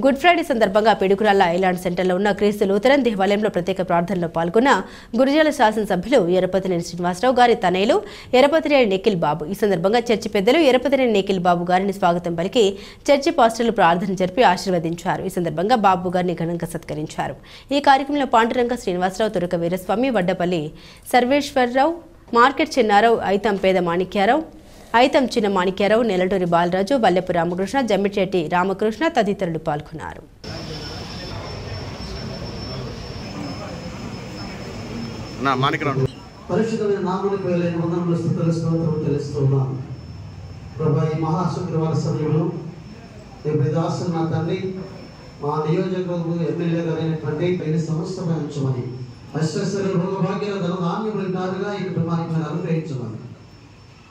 Good Friday సందర్భంగా Piduguralla island సెంటర్లో ఉన్న క్రీస్తు లూథరన్ దేవాలయంలో ప్రత్యేక ప్రార్థనలో పాల్గొన్న గురిజాల శాసనసభ్యులు ఎరపతినేని శ్రీనివాసరావు గారి తనయులు ఎరపతినేని నిఖిల్ బాబు. ఈ సందర్భంగా చర్చి పెద్దలు ఎరపతినేని నిఖిల్ బాబు గారిని స్వాగతం పలికి చర్చి పాస్టర్లు ప్రార్థన జరిపి ఆశీర్వదించారు. ఈ సందర్భంగా బాబు గారిని ఘనంగా సత్కరించారు. ఈ కార్యక్రమంలో పాండురంగ శ్రీనివాసరావు, తురక వీరస్వామి, వడ్డపల్లి సర్వేశ్వరరావు, మార్కెట్ చిన్నారావు, ఐతం పేద మాణిక్యారావు, ఐతం చిన్న మాణిక్యారావు, నెలటూరి బాలరాజు, వల్లెపు రామకృష్ణ, జమ్మిచెట్టి రామకృష్ణ తదితరులు పాల్గొన్నారు. పరిశుద్ధమైన నామమునకు వేలైన వందనములు స్తుతులు స్తోత్రములు తెలుస్తున్నాను. ప్రభువా, ఈ మహా శుక్రవార సమయంలో ఈ దాసుని నా తండ్రి మా నియోజకవర్గం ఎమ్మెల్యే గారైనటువంటి 5 సంవత్సరాలు ఉంచమని అశ్వశ్వర భోగభాగ్యాల ధనధాన్యములు నారుగా ఈ కుటుంబానికి అనుగ్రహించమని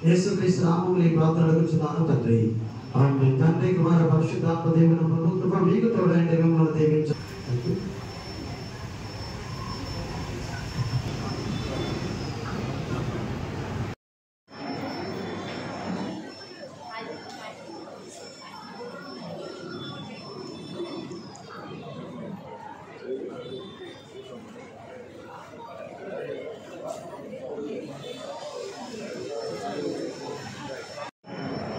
యేసుక్రీస్తు నామములో ఈ ప్రార్థన అడుగుచున్నాను తండ్రి. ఆమేన్. తండ్రి, కుమార, పరిశుద్ధాత్మ దేవుని ప్రభు కృప మీకు తోడైండి, మిమ్మల్ని దీవించండి.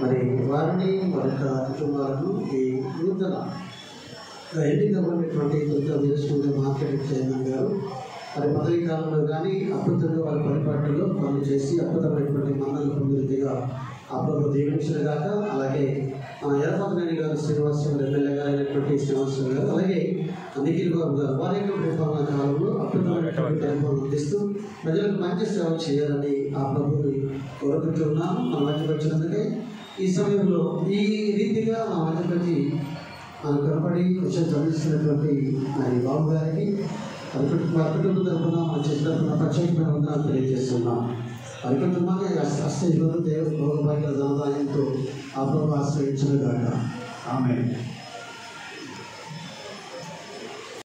మరి వారిని వారి కుటుంబాలను ఈ నూతన ఎన్నికబడినటువంటి దుర్గా మార్కెటింగ్ చైర్మన్ గారు మరి పదవీ కాలంలో కానీ అద్భుతంగా వారి పరిపాలనలో పనులు చేసి అద్భుతమైనటువంటి మన్నలు పొందినదిగా ఆ ప్రభు దీవించిన గాక. అలాగే ఎరపతినేని గారు శ్రీనివాసరావు ఎమ్మెల్యే గారు అయినటువంటి శ్రీనివాసరావు గారు, అలాగే నిఖిల్ బాబు గారు వారి యొక్క పరిపాలన కాలంలో అద్భుతమైనటువంటి పరిపాలన అందిస్తూ ప్రజలకు మంచి సేవ చేయాలని ఆ ప్రభుని కోరుకుంటున్నాను. మన మధ్యకు వచ్చినందుకే ఈ సమయంలో ఈ రీతిగా మా మధ్యపతి కనపడి విషయం చదివిస్తున్నటువంటి మరి బాబు గారికి వారి కుటుంబం తరఫున మన చేతి తరఫున ప్రత్యేకమైన వందనాలు తెలియజేస్తున్నాం. వారి కుటుంబాన్ని అష్టైశ్వర్యం దేవుడు భోగభాగ్యాల ధనదాయంతో ఆ ప్రభు ఆశ్రయించిన గాక. ఆమేన్.